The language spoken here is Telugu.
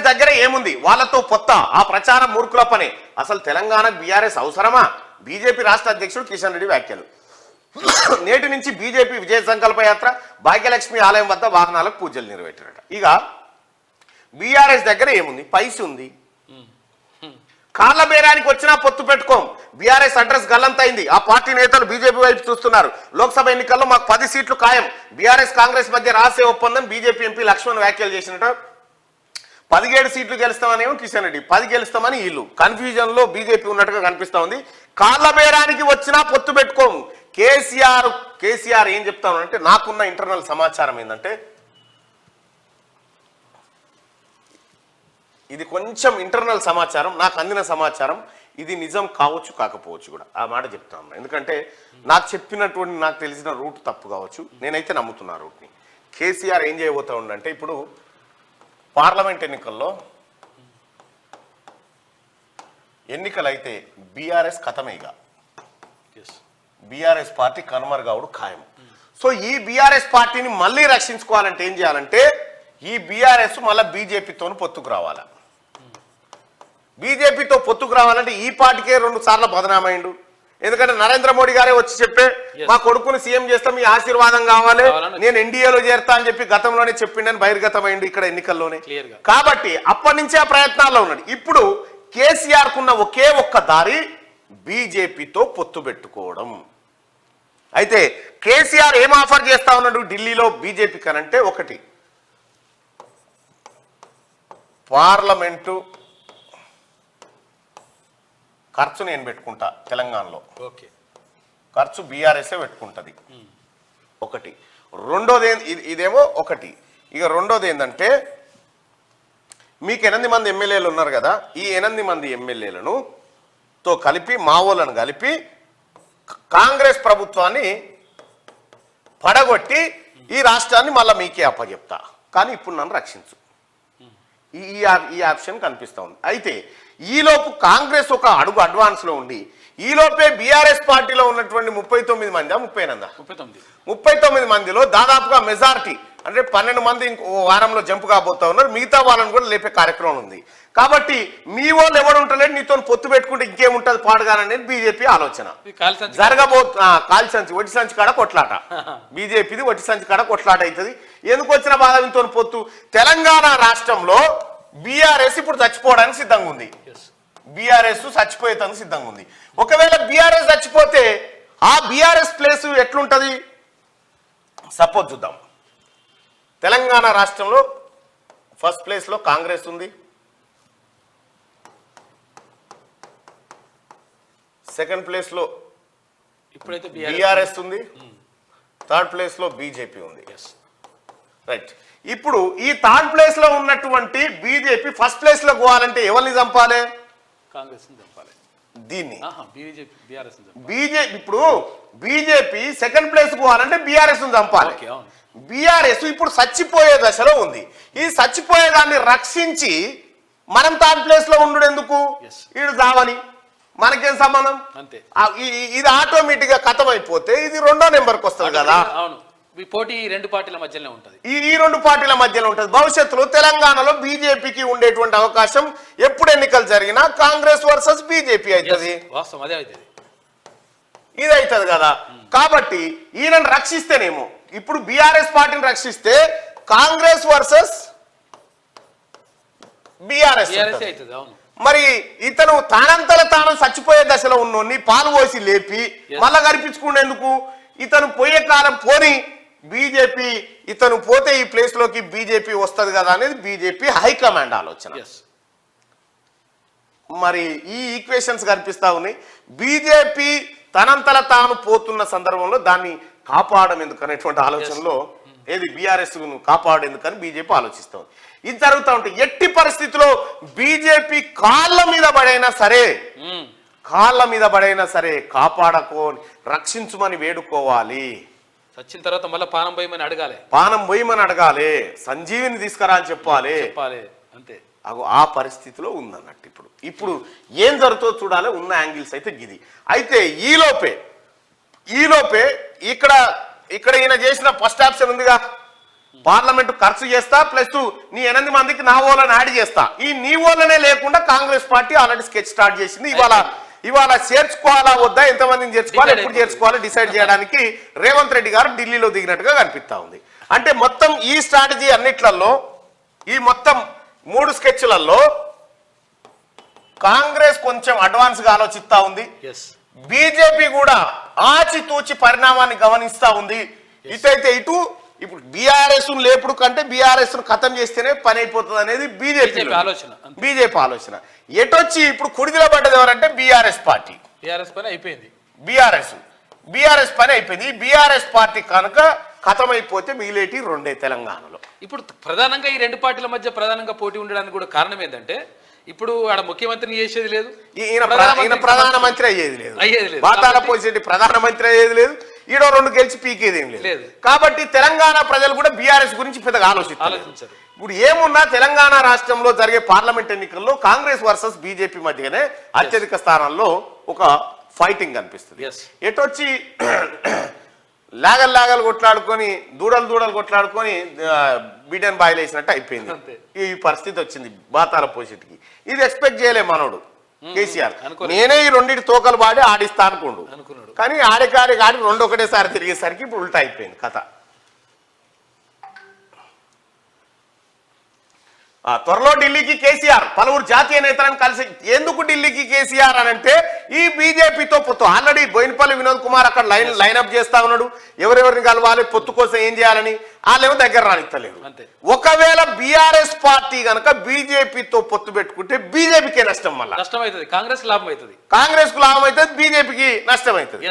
దగ్గర ఏముంది, వాళ్ళతో పొత్త, ఆ ప్రచారం మూర్ఖుల పని. అసలు తెలంగాణకు బీఆర్ఎస్ అవసరమా? బీజేపీ రాష్ట్ర అధ్యక్షుడు కిషన్ రెడ్డి వ్యాఖ్యలు. నేటి నుంచి బీజేపీ విజయ సంకల్ప యాత్ర, భాగ్యలక్ష్మి ఆలయం వద్ద వాహనాలకు పూజలు నిర్వహించారట. ఇక బీఆర్ఎస్ దగ్గర ఏముంది, పైసి ఉంది. కాళ్ళ బేరానికి వచ్చినా పొత్తు పెట్టుకోం. బీఆర్ఎస్ అడ్రస్ గల్లంతైంది. ఆ పార్టీ నేతలు బీజేపీ వైపు చూస్తున్నారు. లోక్సభ ఎన్నికల్లో మాకు 10 సీట్లు ఖాయం. బీఆర్ఎస్ కాంగ్రెస్ మధ్య రహస్య ఒప్పందం. బీజేపీ ఎంపీ లక్ష్మణ్ వ్యాఖ్యలు చేసినట్ట. 17 సీట్లు గెలుస్తామనేమో కిషన్ రెడ్డి, 10 గెలుస్తామని వీళ్ళు. కన్ఫ్యూజన్ లో బీజేపీ ఉన్నట్టుగా కనిపిస్తా ఉంది. కాళ్ళ బేరానికి వచ్చినా పొత్తు పెట్టుకోము. కేసీఆర్ ఏం చెప్తాను అంటే, నాకున్న ఇంటర్నల్ సమాచారం ఏంటంటే, ఇది కొంచెం ఇంటర్నల్ సమాచారం, నాకు అందిన సమాచారం, ఇది నిజం కావచ్చు కాకపోవచ్చు కూడా, ఆ మాట చెప్తాను. ఎందుకంటే నాకు చెప్పినటువంటి, నాకు తెలిసిన రూట్ తప్పు కావచ్చు, నేనైతే నమ్ముతున్నా రూట్ని. కేసీఆర్ ఏం చేయబోతా ఉండంటే, ఇప్పుడు పార్లమెంట్ ఎన్నికలైతే బీఆర్ఎస్ ఖతమేగా, బీఆర్ఎస్ పార్టీ కనుమరుగవుడు ఖాయం. సో ఈ బీఆర్ఎస్ పార్టీని మళ్ళీ రక్షించుకోవాలంటే ఏం చేయాలంటే, ఈ బీఆర్ఎస్ మళ్ళీ బీజేపీతో పొత్తుకు రావాలి. బీజేపీతో పొత్తుకు రావాలంటే ఈ పార్టీకే 2 సార్లు బదనామైండు. ఎందుకంటే నరేంద్ర మోడీ గారే వచ్చి చెప్పే, మా కొడుకుని సీఎం చేస్తాం, మీ ఆశీర్వాదం కావాలి, నేను ఎన్డీఏలో చేరుతా అని చెప్పి గతంలోనే చెప్పిండని బహిర్గతమైండు ఇక్కడ ఎన్నికల్లోనే. కాబట్టి అప్పటి నుంచే ఆ ప్రయత్నాల్లో ఉన్నాడు. ఇప్పుడు కేసీఆర్ కున్న ఒకే ఒక్క దారి బీజేపీతో పొత్తు పెట్టుకోవడం. అయితే కేసీఆర్ ఏం ఆఫర్ చేస్తా ఉన్నాడు ఢిల్లీలో బీజేపీ కనంటే, ఒకటి పార్లమెంటు ఖర్చు నేను పెట్టుకుంటా తెలంగాణలో, ఖర్చు బీఆర్ఎస్ఏ పెట్టుకుంటుంది ఒకటి. రెండోది ఇదేమో ఒకటి. ఇక రెండోది ఏంటంటే, మీకు 8 మంది ఎమ్మెల్యేలు ఉన్నారు కదా, ఈ 8 మంది ఎమ్మెల్యేలను తో కలిపి, మావోలను కలిపి కాంగ్రెస్ ప్రభుత్వాన్ని పడగొట్టి ఈ రాష్ట్రాన్ని మళ్ళీ మీకే అప్పచెప్తా, కానీ ఇప్పుడు నన్ను రక్షించు. ఈ ఆప్షన్ కనిపిస్తూ ఉంది. అయితే ఈలోపు కాంగ్రెస్ ఒక అడుగు అడ్వాన్స్లో ఉండి, ఈలోపే బీఆర్ఎస్ పార్టీలో ఉన్నటువంటి 39 మంది, 39 మందిలో దాదాపుగా మెజారిటీ అంటే 12 మంది వారంలో జంప్ కాబోతా ఉన్నారు. మిగతా వాళ్ళని కూడా లేపే కార్యక్రమం ఉంది. కాబట్టి మీ వాళ్ళు ఎవడు ఉంటలేదు, నీతో పొత్తు పెట్టుకుంటే ఇంకేముంటుంది పాడుగాననేది బీజేపీ ఆలోచన. కాలి సంచి వడ్డీ సంచి కాడ కొట్లాట, బీజేపీది వడ్డీ సంచి కాడ కొట్లాట అవుతుంది. ఎందుకు వచ్చిన బాధ ఇంతో పొత్తు? తెలంగాణ రాష్ట్రంలో బీఆర్ఎస్ ఇప్పుడు చచ్చిపోవడానికి సిద్ధంగా ఉంది. బీఆర్ఎస్ చచ్చిపోయేందుకు సిద్ధంగా ఉంది. ఒకవేళ బీఆర్ఎస్ చచ్చిపోతే ఆ బీఆర్ఎస్ ప్లేస్ ఎట్లుంటది? సపోజ్ చూద్దాం, తెలంగాణ రాష్ట్రంలో ఫస్ట్ ప్లేస్లో కాంగ్రెస్ ఉంది, సెకండ్ ప్లేస్లో ఇప్పుడైతే బీఆర్ఎస్ ఉంది, థర్డ్ ప్లేస్లో బీజేపీ ఉంది. రైట్. ఇప్పుడు ఈ థర్డ్ ప్లేస్లో ఉన్నటువంటి బీజేపీ ఫస్ట్ ప్లేస్లో పోవాలంటే ఎవరిని చంపాలి? కాంగ్రెస్ చంపాలి. దీన్ని బీజేపీ ఇప్పుడు బీజేపీ సెకండ్ ప్లేస్ పోవాలంటే బీఆర్ఎస్ చంపాలి. బీఆర్ఎస్ ఇప్పుడు చచ్చిపోయే దశలో ఉంది. ఈ చచ్చిపోయే దాన్ని రక్షించి మనం థర్డ్ ప్లేస్ లో ఉండు ఎందుకు? వీడు చావని మనకేం సంబంధం? ఇది ఆటోమేటిక్ గా ఖతం అయిపోతే ఇది 2వ నెంబర్కి వస్తుంది కదా. పోటీ ఈ 2 పార్టీల మధ్యలో ఉంటుంది. ఈ 2 పార్టీల మధ్యలో ఉంటుంది. భవిష్యత్తులో తెలంగాణలో బీజేపీకి ఉండేటువంటి అవకాశం ఎప్పుడు ఎన్నికలు జరిగినా కాంగ్రెస్ వర్సెస్ బీజేపీ అవుతుంది. ఇది అవుతుంది కదా. కాబట్టి ఈయనను రక్షిస్తేనేమో, ఇప్పుడు బీఆర్ఎస్ పార్టీని రక్షిస్తే కాంగ్రెస్ వర్సెస్ బీఆర్ఎస్. మరి ఇతను తానంతల తాను చచ్చిపోయే దశలో ఉన్నోన్ని పాలు పోసి లేపి మళ్ళా గరిపించుకునేందుకు? ఇతను పోయే కాలం పోని బీజేపీ, ఇతను పోతే ఈ ప్లేస్ లోకి బీజేపీ వస్తుంది కదా అనేది బీజేపీ హైకమాండ్ ఆలోచన. మరి ఈ ఈక్వేషన్స్ కనిపిస్తా ఉన్నాయి. బీజేపీ తనంతల తాను పోతున్న సందర్భంలో దాన్ని కాపాడడం ఎందుకు అనేటువంటి ఆలోచనలో, ఏది బీఆర్ఎస్ కాపాడేందుకని బీజేపీ ఆలోచిస్తుంది. ఇది జరుగుతూ ఉంటే ఎట్టి పరిస్థితిలో బీజేపీ కాళ్ళ మీద పడైనా సరే కాపాడుకోని రక్షించుమని వేడుకోవాలి. వచ్చిన తర్వాత మళ్ళీ పానం పోయమని అడగాలి, సంజీవిని తీసుకురా అని చెప్పాలి. అంతే. ఆ పరిస్థితిలో ఉందన్నట్టు. ఇప్పుడు ఏం జరుగుతుందో చూడాలి. ఉన్న యాంగిల్స్ అయితే గిది. అయితే ఈలోపే ఇక్కడ ఈయన చేసిన ఫస్ట్ ఆప్షన్ ఉందిగా, పార్లమెంట్ ఖర్చు చేస్తా ప్లస్ నీ 8 మందికి నా ఓళ్ళని యాడ్ చేస్తా. ఈ నీ ఓళ్ళనే లేకుండా Congress party already sketch start చేసింది. ఇవాళ చేర్చుకోవాలా వద్దా, ఎంతమందిని చేర్చుకోవాలి, ఎప్పుడు చేర్చుకోవాలి డిసైడ్ చేయడానికి రేవంత్ రెడ్డి గారు ఢిల్లీలో దిగినట్టుగా కనిపిస్తా ఉంది. అంటే మొత్తం ఈ స్ట్రాటజీ అన్నిట్లలో, ఈ మొత్తం 3 స్కెచ్లలో కాంగ్రెస్ కొంచెం అడ్వాన్స్ గా ఆలోచిస్తా ఉంది. బీజేపీ కూడా ఆచితూచి పరిణామాన్ని గమనిస్తా ఉంది. ఇటైతే ఇటు ఇప్పుడు బీఆర్ఎస్ లేపుడు కంటే బీఆర్ఎస్ ఖతం చేస్తేనే పని అయిపోతుంది అనేది బీజేపీ ఆలోచన. ఎటొచ్చి ఇప్పుడు కుడిదిలో పడ్డది ఎవరంటే బీఆర్ఎస్ పార్టీ. బీఆర్ఎస్ పని అయిపోయింది. బీఆర్ఎస్ పని అయిపోయింది. బీఆర్ఎస్ పార్టీ కనుక ఖతం అయిపోతే మిగిలేటి 2 తెలంగాణలో. ఇప్పుడు ప్రధానంగా ఈ 2 పార్టీల మధ్య ప్రధానంగా పోటీ ఉండడానికి కూడా కారణం ఏంటంటే ఇప్పుడు ఆడ ముఖ్యమంత్రిని చేసేది లేదు, ఈయన ప్రధానమంత్రి అయ్యేది లేదు, బాతాల పోసిరెడ్డి ప్రధానమంత్రి అయ్యేది లేదు, ఈడో 2 గెలిచి పీకేది ఏం లేదు. కాబట్టి తెలంగాణ ప్రజలు కూడా బీఆర్ఎస్ గురించి పెద్దగా ఆలోచించారు. ఇప్పుడు ఏమున్నా తెలంగాణ రాష్ట్రంలో జరిగే పార్లమెంట్ ఎన్నికల్లో కాంగ్రెస్ వర్సెస్ బీజేపీ మధ్యనే అత్యధిక స్థానాల్లో ఒక ఫైటింగ్ కనిపిస్తుంది. ఎటొచ్చి లాగలు కొట్లాడుకొని దూడలు కొట్లాడుకొని బిడ్డన్ బాయిల్ వేసినట్టు అయిపోయింది. ఈ పరిస్థితి వచ్చింది బాతాల పోసిటికి. ఇది ఎక్స్పెక్ట్ చేయలే మనోడు కేసీఆర్. నేనే ఈ 2 తోకలు పాడి ఆడిస్తా అనుకోండు, కానీ ఆడి 2 ఒకటేసారి తిరిగేసరికి ఇప్పుడు ఉల్టా అయిపోయింది కథ. త్వరలో ఢిల్లీకి కేసీఆర్ పలువురు జాతీయ నేతలను కలిసి. ఎందుకు ఢిల్లీకి కేసీఆర్ అని అంటే ఈ బీజేపీతో పొత్తు. ఆల్రెడీ బోయినపల్లి వినోద్ కుమార్ అక్కడ లైనప్ చేస్తా ఉన్నాడు, ఎవరెవరిని కలవాలి, పొత్తు కోసం ఏం చేయాలని. వాళ్ళేమో దగ్గర రానిస్తలేరు. ఒకవేళ బీఆర్ఎస్ పార్టీ కనుక బీజేపీతో పొత్తు పెట్టుకుంటే బీజేపీకే నష్టం, మళ్ళీ నష్టం అవుతుంది, కాంగ్రెస్ కు లాభం అవుతుంది, బీజేపీకి నష్టం అవుతుంది.